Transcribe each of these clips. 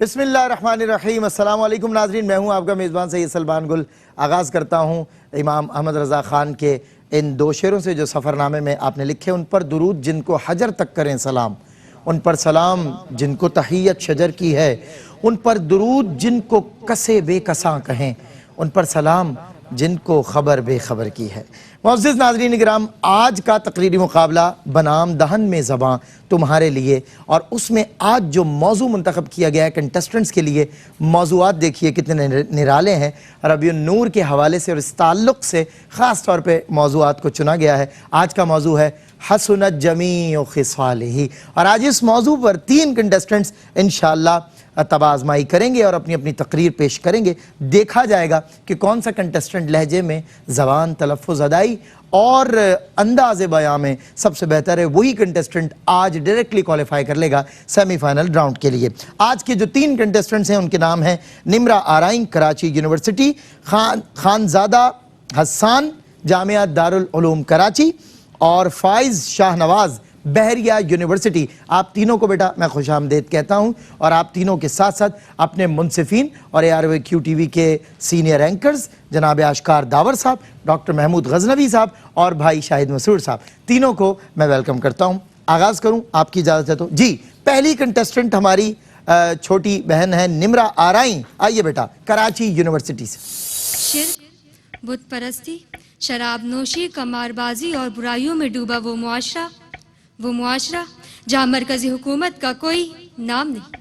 بسم اللہ الرحمن الرحیم۔ السلام علیکم ناظرین، میں ہوں آپ کا میزبان سید سلمان گل۔ آغاز کرتا ہوں امام احمد رضا خان کے ان دو شعروں سے جو سفر نامے میں آپ نے لکھے۔ ان پر درود جن کو حجر تک کریں سلام، ان پر سلام جن کو تحیت شجر کی ہے، ان پر درود جن کو کسے بے کساں کہیں، ان پر سلام جن کو خبر بے خبر کی ہے۔ معزز ناظرین اکرام، آج کا تقریری مقابلہ بنام دہن میں زباں تمہارے لیے، اور اس میں آج جو موضوع منتخب کیا گیا ہے کنٹسٹنٹس کے لیے، موضوعات دیکھیے کتنے نرالے ہیں ربیع النور کے حوالے سے، اور اس تعلق سے خاص طور پہ موضوعات کو چنا گیا ہے۔ آج کا موضوع ہے حسنت جمیع خصالہ، اور آج اس موضوع پر 3 کنٹسٹنٹس انشاءاللہ تب آزمائی کریں گے اور اپنی اپنی تقریر پیش کریں گے۔ دیکھا جائے گا کہ کون سا کنٹسٹنٹ لہجے میں، زبان، تلفظ، ادائی اور انداز بیاں میں سب سے بہتر ہے۔ وہی کنٹسٹنٹ آج ڈائریکٹلی کوالیفائی کر لے گا سیمی فائنل راؤنڈ کے لیے۔ آج کے جو 3 کنٹسٹنٹس ہیں ان کے نام ہیں نمرہ آرائیں، کراچی یونیورسٹی، خانزادہ حسان، جامعہ دارالعلوم کراچی، اور فائز شاہ نواز، بحریہ یونیورسٹی۔ آپ تینوں کو بیٹا میں خوش آمدید کہتا ہوں، اور آپ تینوں کے ساتھ ساتھ اپنے منصفین اور AROAQ TV کے سینئر اینکرز جناب اشکار داور صاحب، ڈاکٹر محمود غزنوی صاحب اور بھائی شاہد مسرور صاحب، تینوں کو میں ویلکم کرتا ہوں۔ آغاز کروں آپ کی اجازت ہے تو؟ جی، پہلی کنٹسٹنٹ ہماری چھوٹی بہن ہے نمرہ آرائیں۔ آئیے بیٹا، کراچی یونیورسٹی سے۔ شرک، بت پرستی، شراب نوشی، قمار بازی اور برائیوں میں ڈوبا وہ معاشرہ جہاں مرکزی حکومت کا کوئی نام نہیں،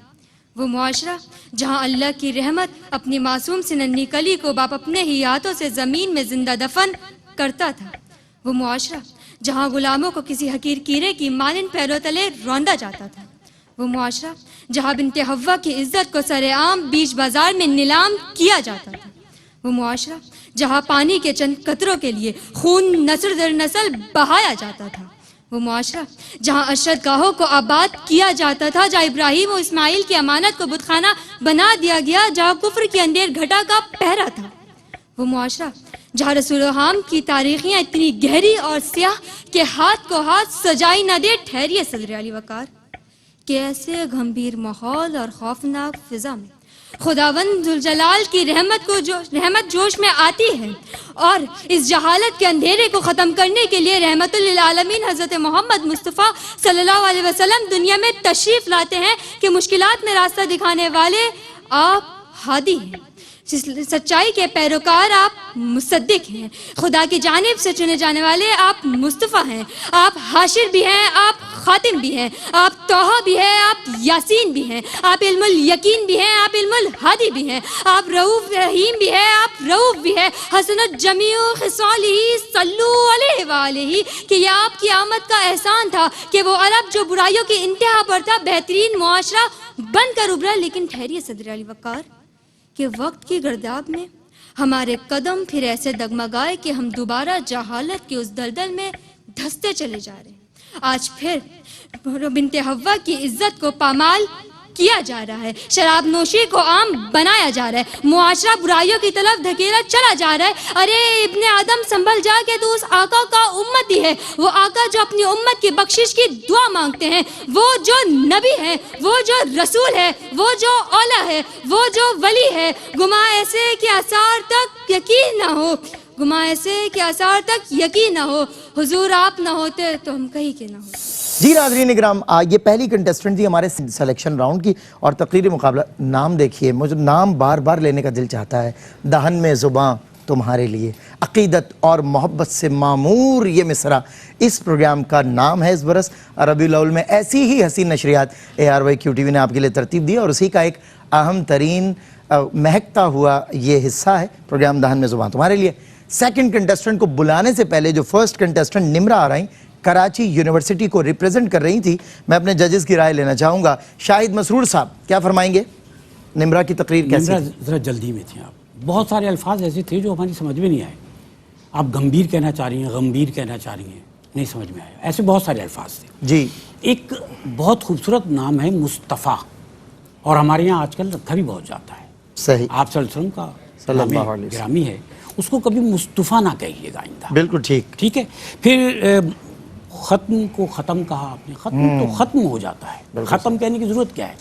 وہ معاشرہ جہاں اللہ کی رحمت اپنی معصوم سی ننھی کلی کو باپ اپنے ہی ہاتھوں سے زمین میں زندہ دفن کرتا تھا، وہ معاشرہ جہاں غلاموں کو کسی حقیر کیڑے کی مانند پیروں تلے روندا جاتا تھا، وہ معاشرہ جہاں بنت حوا کی عزت کو سر عام بیچ بازار میں نیلام کیا جاتا تھا، وہ معاشرہ جہاں پانی کے چند قطروں کے لیے خون نسل در نسل بہایا جاتا تھا، وہ معاشرہ جہاں ارشد گاہوں کو آباد کیا جاتا تھا، جہاں ابراہیم و اسماعیل کی امانت کو بت خانہ بنا دیا گیا، جہاں کفر کی اندھیر گھٹا کا پہرا تھا، وہ معاشرہ جہاں رسول حام کی تاریخیاں اتنی گہری اور سیاہ کہ ہاتھ کو ہاتھ سجائی نہ دے ٹھہریے صدر علی وقار، کہ ایسے گھمبیر ماحول اور خوفناک فضا میں خداوند ذوالجلال کی رحمت جوش میں آتی ہے، اور اس جہالت کے اندھیرے کو ختم کرنے کے لیے رحمت للعالمین حضرت محمد مصطفیٰ صلی اللہ علیہ وسلم دنیا میں تشریف لاتے ہیں کہ مشکلات میں راستہ دکھانے والے آپ ہادی ہیں، سچائی کے پیروکار آپ مصدق ہیں، خدا کی جانب سے چنے جانے والے آپ مصطفیٰ ہیں، آپ حاشر بھی ہیں، آپ خاتم بھی ہیں، آپ طٰہٰ بھی ہیں، آپ یاسین بھی ہیں، آپ علم الیقین بھی ہیں، آپ علم الہادی بھی ہیں، آپ رؤوف رحیم بھی ہیں، آپ رؤوف بھی ہیں، حسنت جمیع خصالہ صلو علیہ وآلہ، کہ یہ آپ کی آمد کا احسان تھا کہ وہ عرب جو برائیوں کی انتہا پر تھا بہترین معاشرہ بن کر ابھرا، لیکن ٹھہریے صدر علی وقار کہ وقت کی گرداب میں ہمارے قدم پھر ایسے دگمگائے کہ ہم دوبارہ جہالت کے اس دلدل میں دھستے چلے جا رہے ہیں۔ آج پھر بنت حوا کی عزت کو پامال کیا جا رہا ہے، شراب نوشی کو عام بنایا جا رہا ہے، معاشرہ برائیوں کی طرف دھکیلا چلا جا رہا ہے۔ ارے ابن آدم سنبھل جا کے تو اس آقا کا امتی ہے، وہ آقا جو اپنی امت کی بخشش کی دعا مانگتے ہیں، وہ جو نبی ہے، وہ جو رسول ہے، وہ جو اولیاء ہے، وہ جو ولی ہے، گما ایسے کہ آثار تک یقین نہ ہو، گما ایسے کہ آثار تک یقین نہ ہو، حضور آپ نہ ہوتے تو ہم کہیں کے نہ ہو۔ جی ناظرین اکرام، یہ پہلی کنٹسٹنٹ تھی ہمارے سلیکشن راؤنڈ کی اور تقریری مقابلہ۔ نام دیکھیے، مجھے نام بار بار لینے کا دل چاہتا ہے، دہن میں زباں تمہارے لیے، عقیدت اور محبت سے معمور یہ مصرع اس پروگرام کا نام ہے۔ اس برس ربیع الاول میں ایسی ہی حسین نشریات AROAQ TV نے آپ کے لیے ترتیب دی، اور اسی کا ایک اہم ترین مہکتا ہوا یہ حصہ ہے پروگرام دہن میں زباں تمہارے لیے۔ سیکنڈ کنٹسٹنٹ کو بلانے سے پہلے جو فرسٹ کنٹسٹنٹ نمرہ آرائیں کراچی یونیورسٹی کو ریپریزنٹ کر رہی تھی، میں اپنے ججز کی رائے لینا چاہوں گا۔ شاہد مسرور صاحب کیا فرمائیں گے؟ نمرہ کی تقریر کیسی؟ نمرہ ذرا جلدی میں تھے آپ، بہت سارے الفاظ ایسے تھے جو ہماری سمجھ میں نہیں آئے۔ آپ گمبھیر کہنا چاہ رہی ہیں، غمبیر کہنا چاہ رہی ہیں، نہیں سمجھ میں آیا، ایسے بہت سارے الفاظ تھے۔ جی، ایک بہت خوبصورت نام ہے مصطفیٰ، اور ہمارے یہاں آج کل رکھا بھی بہت جاتا ہے، صحیح، آپ صلی اللہ علیہ وسلم کا صلی اللہ علیہ وسلم گرامی ہے، اس کو کبھی مصطفیٰ نہ کہیے گا آئندہ۔ بالکل ٹھیک۔ ٹھیک ہے، پھر ختم کو ختم کہا آپ نے، ختم تو ختم ہو جاتا ہے، ختم کہنے کی ضرورت کیا ہے؟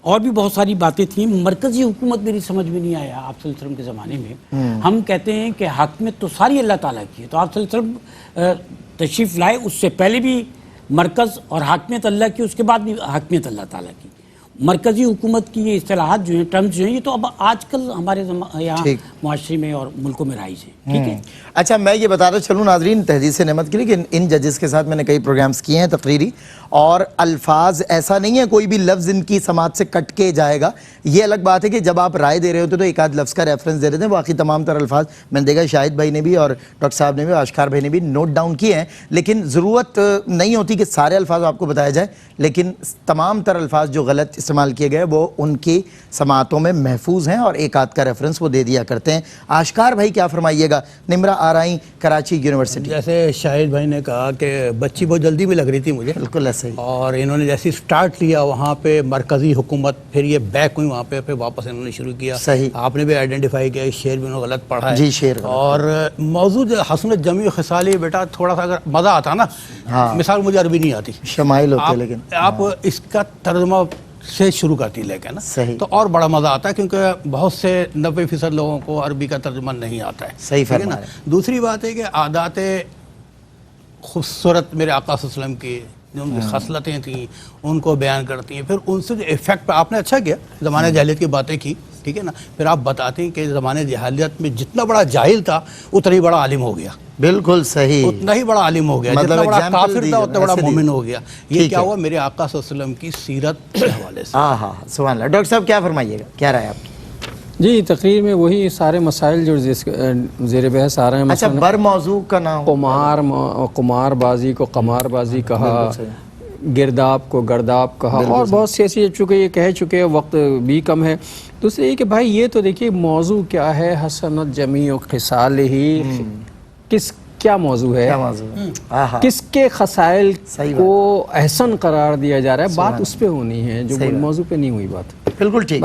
اور بھی بہت ساری باتیں تھیں. مرکزی حکومت میری سمجھ میں نہیں آیا آپ صلی اللہ علیہ وسلم کے زمانے میں. ہم کہتے ہیں کہ حاکمیت تو ساری اللہ تعالیٰ کی ہے, تو آپ صلی اللہ علیہ وسلم تشریف لائے, اس سے پہلے بھی مرکز اور حاکمیت اللہ کی, اس کے بعد بھی حاکمیت اللہ تعالیٰ کی. مرکزی حکومت کی یہ اصطلاحات جو ہیں, ٹرمز جو ہیں, یہ تو اب آج کل ہمارے یہاں معاشرے میں اور ملکوں میں رائج ہیں. ٹھیک ہے. اچھا, میں یہ بتاتا چلوں ناظرین تحدیث نعمت کے لیے کہ ان ججز کے ساتھ میں نے کئی پروگرامز کیے ہیں تقریری, اور الفاظ ایسا نہیں ہے کوئی بھی لفظ ان کی سماعت سے کٹ کے جائے گا. یہ الگ بات ہے کہ جب آپ رائے دے رہے ہوتے تو ایک آدھ لفظ کا ریفرنس دے رہے تھے, باقی تمام تر الفاظ میں نے دیکھا شاہد بھائی نے بھی اور ڈاکٹر صاحب نے بھی, آشکار بھائی نے بھی نوٹ ڈاؤن کیے ہیں. لیکن ضرورت نہیں ہوتی کہ سارے الفاظ آپ کو بتایا جائے, لیکن تمام تر الفاظ جو غلط استعمال کیے گئے وہ ان کی سماعتوں میں محفوظ ہیں, اور ایک آدھ کا ریفرنس وہ دے دیا کرتے ہیں. آشکار بھائی کیا فرمائیے گا, نمرہ آرائی کراچی یونیورسٹی. جیسے شاہد بھائی نے کہا کہ بچی بہت جلدی بھی لگ رہی تھی مجھے, بالکل ایسے ہی, اور انہوں نے جیسے اسٹارٹ لیا وہاں پہ مرکزی حکومت, پھر یہ بیک ہوئی وہاں پہ, پھر واپس انہوں نے شروع کیا. صحیح, آپ نے بھی آئیڈینٹیفائی کیا شعر بھی انہوں نے غلط پڑھا ہے. جی شعر, اور موضوع حسنت جمی خصالی, بیٹا تھوڑا سا اگر مزہ آتا نا, مثال مجھے عربی نہیں آتی, شمائل ہوتے, لیکن آپ اس کا ترجمہ سے شروع کرتی لے کے نا, تو اور بڑا مزہ آتا ہے, کیونکہ بہت سے 90% لوگوں کو عربی کا ترجمہ نہیں آتا ہے. صحیح فرما ہے. دوسری بات ہے کہ عادات خوبصورت میرے آقا صلی اللہ علیہ وسلم کی جو ان کی خصلتیں تھیں ان کو بیان کرتی ہیں, پھر ان سے جو ایفیکٹ پہ آپ نے اچھا کیا زمانہ جاہلیت کی باتیں کی, ٹھیک ہے نا, پھر آپ بتاتے ہیں کہ زمانہ جاہلیت میں جتنا بڑا جاہل تھا اتنا ہی بڑا عالم ہو گیا. بالکل صحیح, اتنا ہی بڑا عالم ہو گیا, جتنا بڑا کافر تھا اتنا بڑا مومن ہو گیا. یہ کیا ہوا میرے آقا صلی اللہ علیہ وسلم کی سیرت کے حوالے سے. ہاں ہاں سبحان اللہ. ڈاکٹر صاحب کیا فرمائیے گا, کیا رائے آپ کی؟ جی تقریر میں وہی سارے مسائل جو زیر بحث آ رہے ہیں. اچھا, بر موضوع کا نام قمار بازی کو قمار بازی کہا, گرداب کو گرداب کہا, اور بہت سی ایسی چونکہ یہ کہہ چکے, وقت بھی کم ہے. دوسرے یہ کہ بھائی یہ تو دیکھیے موضوع کیا ہے, حسنت جمیع خصال ہی, کیا موضوع ہے, کس کے خصائل کو احسن قرار دیا جا رہا ہے, بات اس پہ ہونی ہے, جو موضوع پہ نہیں ہوئی بات. بالکل ٹھیک,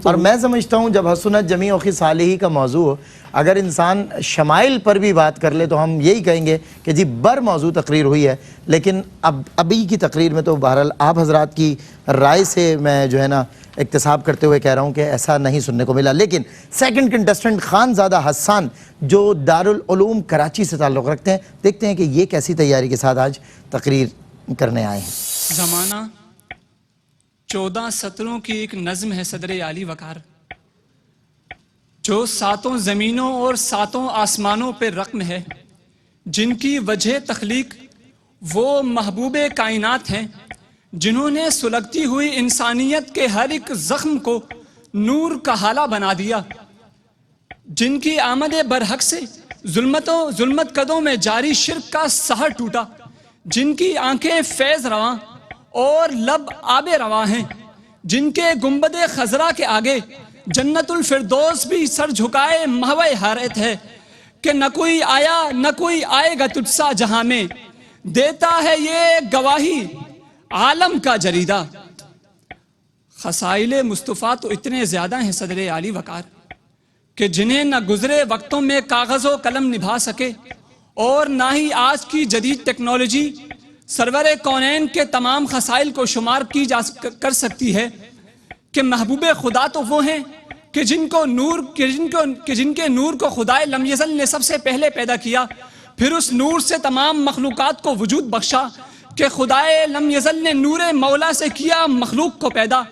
اور میں سمجھتا ہوں جب حسنت جمیع خصال ہی کا موضوع ہو, اگر انسان شمائل پر بھی بات کر لے تو ہم یہی کہیں گے کہ جی بر موضوع تقریر ہوئی ہے. لیکن ابھی کی تقریر میں تو بہرحال آپ حضرات کی رائے سے میں جو ہے نا اکتساب کرتے ہوئے کہہ رہا ہوں کہ ایسا نہیں سننے کو ملا. لیکن سیکنڈ کنٹسٹنٹ خانزادہ حسان جو دارالعلوم کراچی سے تعلق رکھتے ہیں, دیکھتے ہیں کہ یہ کیسی تیاری کے ساتھ آج تقریر کرنے آئے ہیں. زمانہ 14 سطروں کی ایک نظم ہے صدر عالی وقار, جو 7 زمینوں اور 7 آسمانوں پہ رقم ہے, جن کی وجہ تخلیق وہ محبوب کائنات ہیں, جنہوں نے سلگتی ہوئی انسانیت کے ہر ایک زخم کو نور کا حالہ بنا دیا, جن کی آمد برحق سے ظلمت قدوں میں جاری شرک کا سحر ٹوٹا, جن کی آنکھیں فیض رواں اور لب آب رواں ہیں, جن کے گنبد خضرا کے آگے جنت الفردوس بھی سر جھکائے محو حیرت ہے, کہ نہ کوئی آیا نہ کوئی آئے گا تجھ سا جہاں میں, دیتا ہے یہ گواہی عالم کا جریدہ. خصائل مصطفیٰ تو اتنے زیادہ ہیں صدر عالی وقار کہ جنہیں نہ گزرے وقتوں میں کاغذ و قلم نبھا سکے, اور نہ ہی آج کی جدید ٹیکنالوجی سرور کونین کے تمام خصائل کو شمار کی کر سکتی ہے. کہ محبوب خدا تو وہ ہیں کہ جن کے نور کو خدائے لم یزل نے سب سے پہلے پیدا کیا, پھر اس نور سے تمام مخلوقات کو وجود بخشا, کہ خدائے لم یزل نے نور مولا سے کیا مخلوق کو پیدا.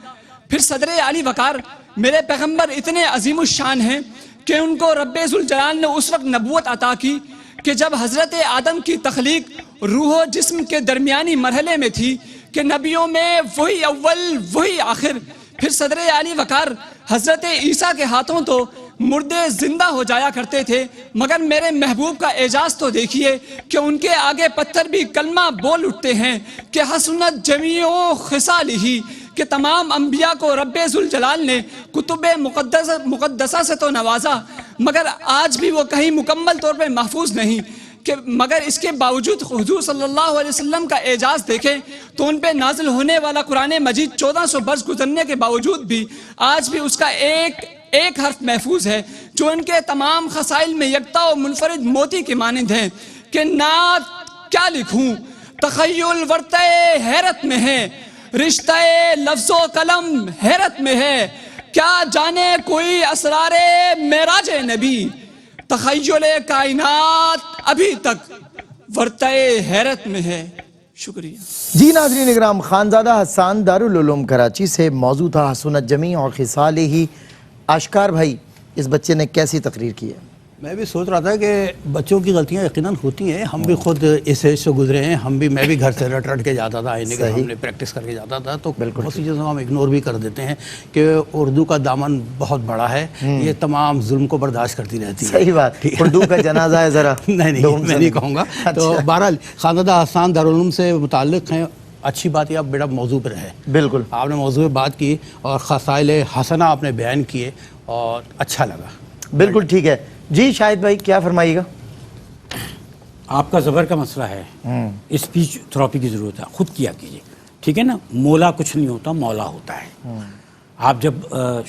پھر صدر عالی وقار میرے پیغمبر اتنے عظیم الشان ہیں کہ ان کو رب ذوالجلال نے اس وقت نبوت عطا کی کہ جب حضرت آدم کی تخلیق روح و جسم کے درمیانی مرحلے میں تھی, کہ نبیوں میں وہی اول وہی آخر. پھر صدر عالی وقار حضرت عیسیٰ کے ہاتھوں تو مردے زندہ ہو جایا کرتے تھے, مگر میرے محبوب کا اعجاز تو دیکھیے کہ ان کے آگے پتھر بھی کلمہ بول اٹھتے ہیں کہ حسنت جمیع خصال ہی, کہ تمام انبیاء کو رب ذوالجلال نے کتب مقدسہ سے تو نوازا, مگر آج بھی وہ کہیں مکمل طور پہ محفوظ نہیں. کہ مگر اس کے باوجود حضور صلی اللہ علیہ وسلم کا اعجاز دیکھیں تو ان پہ نازل ہونے والا قرآن مجید 1400 برس گزرنے کے باوجود بھی آج بھی اس کا ایک حرف محفوظ ہے, جو ان کے تمام خصائل میں یکتا و منفرد موتی کے مانند ہیں. کہ نعت کیا لکھوں تخیل ورطۂ حیرت میں ہے, رشتہ لفظ و قلم حیرت میں ہے، کیا جانے کوئی اسرار معراج نبی، تخیل کائنات ابھی تک ورطہ حیرت میں ہے۔ شکریہ۔ جی ناظرین اکرام، خانزادہ حسان دارالعلوم کراچی سے موضوع تھا حسنت جمیع اور خصالہ۔ اشکار بھائی، اس بچے نے کیسی تقریر کی ہے؟ میں بھی سوچ رہا تھا کہ بچوں کی غلطیاں یقیناً ہوتی ہیں، ہم بھی خود اس ایج سے گزرے ہیں، میں بھی گھر سے رٹ کے جاتا تھا، آئینے کے سامنے پریکٹس کر کے جاتا تھا، تو بہت سی چیزوں کو ہم اگنور بھی کر دیتے ہیں کہ اردو کا دامن بہت بڑا ہے، یہ تمام ظلم کو برداشت کرتی رہتی ہے۔ صحیح بات، اردو کا جنازہ ہے ذرا نہیں میں نہیں کہوں گا۔ تو بہرحال خانزادہ حسان دارالعلوم سے متعلق ہیں، اچھی بات یہ آپ بیٹا موضوع پر ہے، بالکل آپ نے موضوع پہ بات کی اور خصائل حسنہ آپ نے بیان کیے اور اچھا لگا۔ بالکل ٹھیک ہے۔ جی شاہد بھائی کیا فرمائیے گا؟ آپ کا زبر کا مسئلہ ہے، اسپیچ تھراپی کی ضرورت ہے، خود کیا کیجیے، ٹھیک ہے نا؟ مولا کچھ نہیں ہوتا، مولا ہوتا ہے۔ آپ جب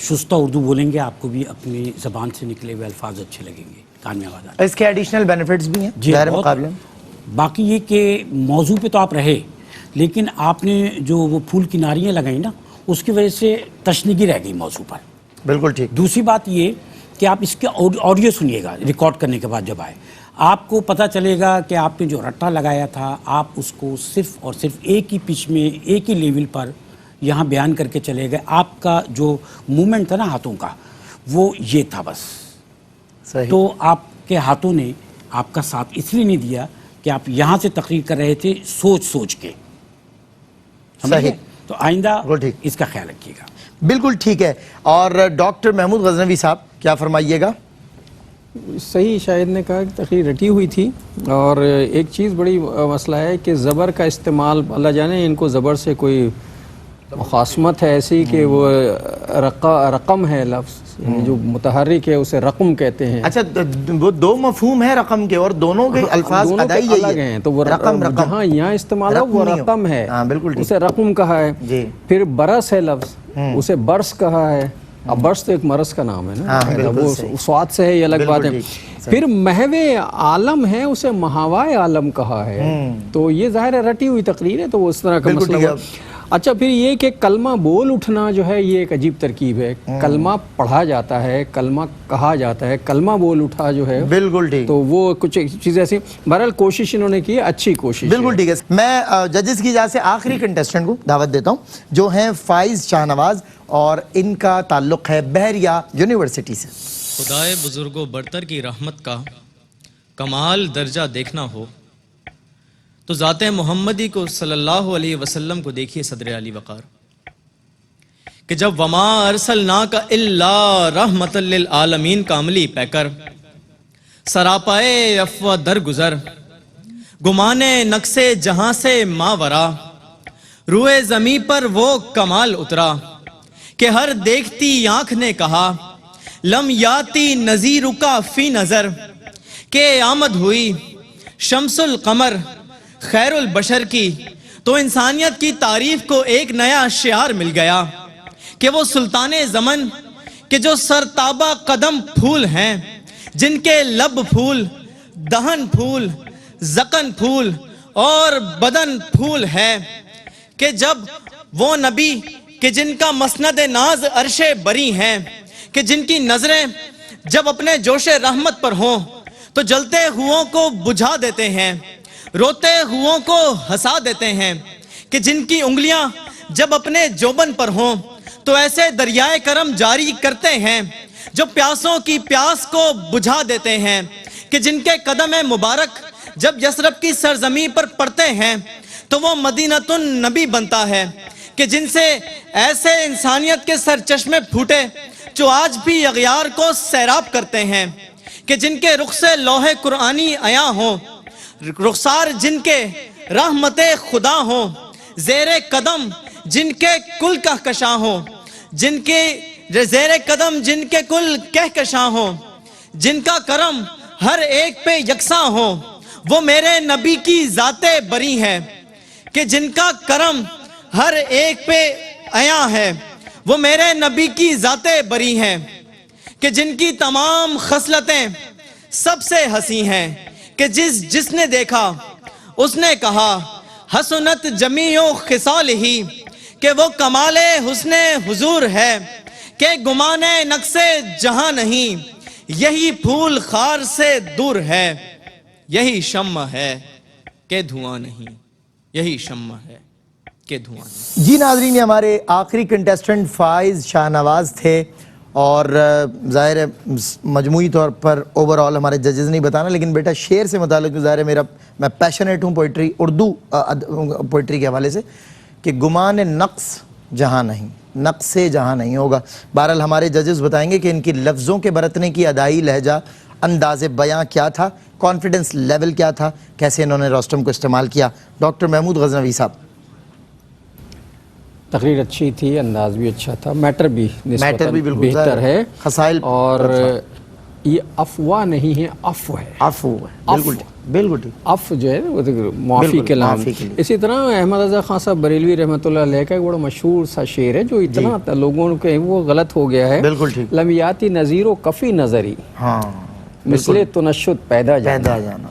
شستہ اردو بولیں گے آپ کو بھی اپنی زبان سے نکلے ہوئے الفاظ اچھے لگیں گے، کان میں آواز آ جائے۔ اس کے ایڈیشنل بینیفٹس بھی ہیں جی غیر بہت۔ مقابلے؟ باقی یہ کہ موضوع پہ تو آپ رہے، لیکن آپ نے جو وہ پھول کی ناریاں لگائیں نا، اس کی وجہ سے تشنیگی رہ گئی موضوع پر۔ بالکل ٹھیک۔ دوسری بات یہ کہ آپ اس کے آڈیو سنیے گا ریکارڈ کرنے کے بعد جب آئے، آپ کو پتہ چلے گا کہ آپ نے جو رٹا لگایا تھا آپ اس کو صرف اور صرف ایک ہی پچ میں ایک ہی لیول پر یہاں بیان کر کے چلے گئے۔ آپ کا جو موومنٹ تھا نا ہاتھوں کا، وہ یہ تھا بس۔ صحیح۔ تو آپ کے ہاتھوں نے آپ کا ساتھ اس لیے نہیں دیا کہ آپ یہاں سے تقریر کر رہے تھے سوچ کے۔ صحیح۔ تو آئندہ بالکل ٹھیک۔ اس کا خیال رکھیے گا۔ بالکل ٹھیک ہے۔ اور ڈاکٹر محمود غزنوی صاحب کیا فرمائیے گا؟ صحیح شاہد نے کہا کہ تقریر رٹی ہوئی تھی، اور ایک چیز بڑی مسئلہ ہے کہ زبر کا استعمال، اللہ جانے ان کو زبر سے کوئی مخاصمت ہے ایسی کہ وہ رقم ہے لفظ، یعنی جو متحرک ہے اسے رقم کہتے ہیں۔ اچھا وہ دو مفہوم ہیں رقم کے اور دونوں کے الفاظ دونوں کے ادائی الگ ہیں، تو وہ جہاں یہاں استعمال ہو وہ رقم ہے، ہاں بالکل ٹھیک۔ اسے رقم کہا ہے۔ جی۔ پھر برس ہے لفظ، اسے برس کہا ہے۔ اب برس تو ایک مرض کا نام ہے نا، وہ سواد سے ہے، یہ الگ بات ہے۔ پھر محو عالم ہے، اسے محاوائے عالم کہا ہے۔ تو یہ ظاہر ہے رٹی ہوئی تقریر ہے، تو وہ اس طرح کا مسئلہ ہے۔ اچھا پھر یہ کہ کلمہ بول اٹھنا جو ہے یہ ایک عجیب ترکیب ہے۔ کلمہ پڑھا جاتا ہے، کلمہ کہا جاتا ہے، کلمہ بول اٹھا جو ہے بالکل ٹھیک۔ تو وہ کچھ چیزیں ایسی، بہرحال کوشش انہوں نے کی، اچھی کوشش۔ بالکل ٹھیک ہے۔ میں ججز کی اجازت سے آخری کنٹیسٹنٹ کو دعوت دیتا ہوں جو ہیں فائز شاہ نواز، اور ان کا تعلق ہے بحریہ یونیورسٹی سے۔ خدائے بزرگ و برتر کی رحمت کا کمال درجہ دیکھنا ہو تو ذات محمدی کو صلی اللہ علیہ وسلم کو دیکھیے صدر علی وقار، کہ جب وما ارسلناک الا رحمت للعالمین کا عملی پیکر سراپائے افوا در گزر گمانے نقصے جہاں سے ماورا روئے زمیں پر وہ کمال اترا کہ ہر دیکھتی آنکھ نے کہا لم یاتی نذیرکا فی نظر، کہ آمد ہوئی شمس القمر خیر البشر کی، تو انسانیت کی تعریف کو ایک نیا شعار مل گیا کہ وہ سلطان زمن کہ جو سرتابہ قدم پھول ہیں، جن کے لب پھول، دہن پھول، زقن پھول اور بدن پھول ہے، کہ جب وہ نبی کہ جن کا مسند ناز عرش بری ہیں، کہ جن کی نظریں جب اپنے جوش رحمت پر ہوں تو جلتے ہوں کو بجھا دیتے ہیں، روتے ہوں کو ہنسا دیتے ہیں، کہ جن کی انگلیاں جب اپنے جوبن پر ہوں تو ایسے دریائے کرم جاری کرتے ہیں جو پیاسوں کی پیاس کو بجھا دیتے ہیں، کہ جن کے قدم مبارک جب یثرب کی سرزمین پر پڑتے ہیں تو وہ مدینۃ النبی بنتا ہے، کہ جن سے ایسے انسانیت کے سرچشمے پھوٹے جو آج بھی اغیار کو سیراب کرتے ہیں، کہ جن کے رخ سے لوح قرآنی عیاں ہوں، رخسار جن کے رحمت خدا ہوں، زیر قدم جن کے کل کہکشاں ہوں، جن کے زیر قدم جن کے کل کہکشاں ہوں، جن کا کرم ہر ایک پہ یکساں ہو، وہ میرے نبی کی ذات بری ہے، کہ جن کا کرم ہر ایک پہ عیاں ہے، وہ میرے نبی کی ذات بری ہیں، کہ جن کی تمام خصلتیں سب سے حسین ہیں، کہ جس نے دیکھا اس نے کہا حسنت جمیع خصالہ، کہ وہ کمال حسن حضور ہے کہ گمان نقص جہاں نہیں، یہی پھول خار سے دور ہے، یہی شمع ہے کہ دھواں نہیں، یہی شمع ہے کہ دھواں نہیں۔ جی ناظرین، یہ ہمارے آخری کنٹیسٹنٹ فائز شاہ نواز تھے، اور ظاہر ہے مجموعی طور پر اوورآل ہمارے ججز نہیں بتانا، لیکن بیٹا شعر سے متعلق ظاہر ہے میں پیشنیٹ ہوں پوئٹری، اردو پوئٹری کے حوالے سے، کہ گمان نقص جہاں نہیں، نقص جہاں نہیں ہوگا۔ بہرحال ہمارے ججز بتائیں گے کہ ان کی لفظوں کے برتنے کی ادائی، لہجہ، انداز بیاں کیا تھا، کانفیڈنس لیول کیا تھا، کیسے انہوں نے روسٹم کو استعمال کیا۔ ڈاکٹر محمود غزنوی صاحب۔ تقریر اچھی تھی، انداز بھی اچھا تھا، میٹر بھی نسبتاً بھی بالکل بہتر ہے، خسائل اور یہ افواہ نہیں ہے، عفو ہے، عفو ہے، بالکل بالکل ٹھیک۔ عفو جو ہے وہ معافی بالکل، کے نام۔ معافی کے لیے۔ اسی طرح احمد رضا خان صاحب بریلوی رحمۃ اللہ علیہ کا ایک بڑا مشہور سا شعر ہے جو اتنا لوگوں کے وہ غلط ہو گیا ہے، بالکل ٹھیک۔ لمیاتی نظیر و کفی نظری ہاں، مثل تنشد پیدا پیدا جانا، جانا،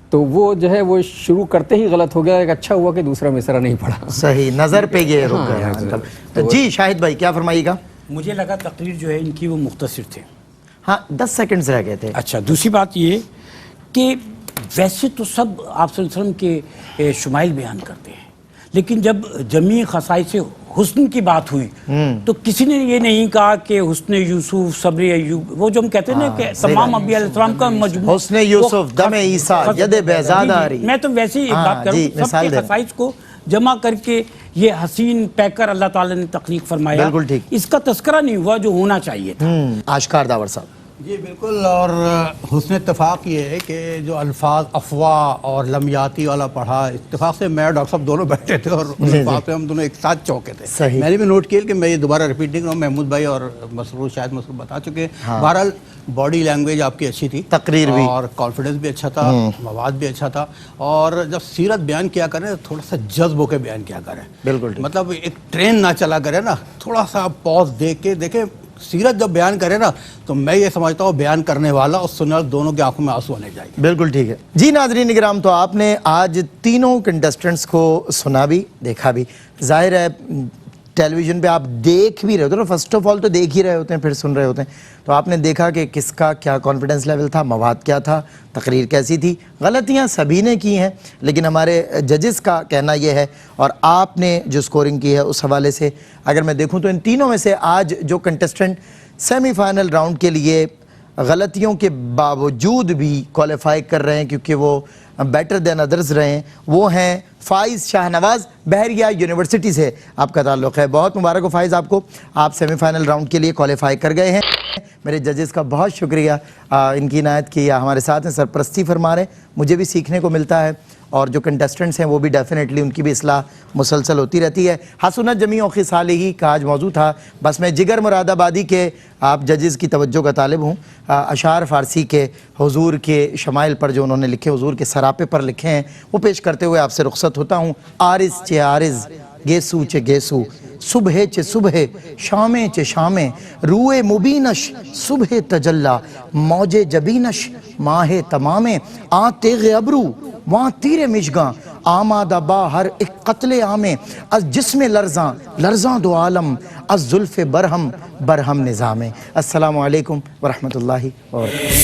تو وہ جو ہے وہ شروع کرتے ہی غلط ہو گیا، ایک اچھا ہوا کہ دوسرا مصرع نہیں پڑھا۔ صحیح، نظر پہ یہ رک گیا انکل۔ جی شاہد بھائی کیا فرمائیے گا؟ مجھے لگا تقریر جو ہے ان کی وہ مختصر تھے۔ ہاں 10 سیکنڈز رہ گئے تھے۔ اچھا، دوسری بات یہ کہ ویسے تو سب آپ صلی اللہ علیہ وسلم کے شمائل بیان کرتے ہیں، لیکن جب جمیع خصائص حسن کی بات ہوئی تو کسی نے یہ نہیں کہا کہ حسن یوسف، صبر ایوب، وہ جو ہم کہتے ہیں نا کہ تمام انبیاء علیہ السلام کا مجموعہ، حسن یوسف، دم عیسیٰ، ید بہزاد آری۔ میں تو ویسے ہی ایک بات کروں، سب کے خصائص کو جمع کر کے یہ حسین پیکر اللہ تعالیٰ نے تخلیق فرمایا، بالکل ٹھیک۔ اس کا تذکرہ نہیں ہوا جو ہونا چاہیے تھا۔ آشکار داور صاحب۔ جی بالکل، اور حسن اتفاق یہ ہے کہ جو الفاظ افواہ اور لمیاتی والا پڑھا، اتفاق سے میں اور ڈاکٹر صاحب دونوں بیٹھے تھے اور ان الفاظ پہ ہم دونوں ایک ساتھ چوکے تھے۔ صحیح۔ میں نے بھی نوٹ کیا کہ میں یہ دوبارہ ریپیٹ نہیں کروں، محمود بھائی اور مسرور شاید مسرور بتا چکے ہیں۔ بہرحال باڈی لینگویج آپ کی اچھی تھی، تقریر بھی، اور کانفیڈنس بھی اچھا تھا، مواد بھی اچھا تھا، اور جب سیرت بیان کیا کریں تھوڑا سا جذب ہو کے بیان کیا کریں، بالکل مطلب ایک ٹرین نہ چلا کرے نا، تھوڑا سا پوز دے کے دیکھیں۔ سیرت جب بیان کرے نا تو میں یہ سمجھتا ہوں بیان کرنے والا اور سننے والے دونوں کی آنکھوں میں آنسو آنے چاہیے۔ بالکل ٹھیک ہے۔ جی ناظرین اکرام، تو آپ نے آج تینوں کنٹیسٹنٹس کو سنا بھی، دیکھا بھی۔ ظاہر ہے ٹیلی ویژن پہ آپ دیکھ بھی رہے ہوتے ہیں، فرسٹ آف آل تو دیکھ ہی رہے ہوتے ہیں، پھر سن رہے ہوتے ہیں، تو آپ نے دیکھا کہ کس کا کیا کانفیڈنس لیول تھا، مواد کیا تھا، تقریر کیسی تھی۔ غلطیاں سبھی نے کی ہیں، لیکن ہمارے ججز کا کہنا یہ ہے، اور آپ نے جو سکورنگ کی ہے اس حوالے سے اگر میں دیکھوں تو ان تینوں میں سے آج جو کنٹیسٹنٹ سیمی فائنل راؤنڈ کے لیے غلطیوں کے باوجود بھی کوالیفائی کر رہے ہیں کیونکہ وہ بیٹر دین ادرز رہے ہیں، وہ ہیں فائز شاہ نواز، بحریہ یونیورسٹی سے آپ کا تعلق ہے۔ بہت مبارک ہو فائز آپ کو، آپ سیمی فائنل راؤنڈ کے لیے کوالیفائی کر گئے ہیں۔ میرے ججز کا بہت شکریہ، ان کی عنایت کی ہمارے ساتھ ہیں، سرپرستی فرما رہے ہیں، مجھے بھی سیکھنے کو ملتا ہے، اور جو کنٹیسٹنٹس ہیں وہ بھی ڈیفینیٹلی ان کی بھی اصلاح مسلسل ہوتی رہتی ہے۔ حسنت جمیع خصالہ کا آج موضوع تھا۔ بس میں جگر مراد آبادی کے آپ ججز کی توجہ کا طالب ہوں، اشعار فارسی کے حضور کے شمائل پر جو انہوں نے لکھے، حضور کے سراپے پر لکھے ہیں، وہ پیش کرتے ہوئے آپ سے رخصت ہوتا ہوں۔ عارض چے عارض، گیسو چے گیسو، صبح چے صبح، شامیں چے شامیں، روئے مبینش صبح تجلا، موج جبینش ماہ تمامیں، آ تیغ ابرو وہاں تیر مشگاں، آمادہ با ہر ایک قتل عامیں، از جسم لرزاں لرزاں دو عالم، از زلف برہم برہم نظامیں۔ السلام علیکم ورحمۃ اللہ وبرکاتہ۔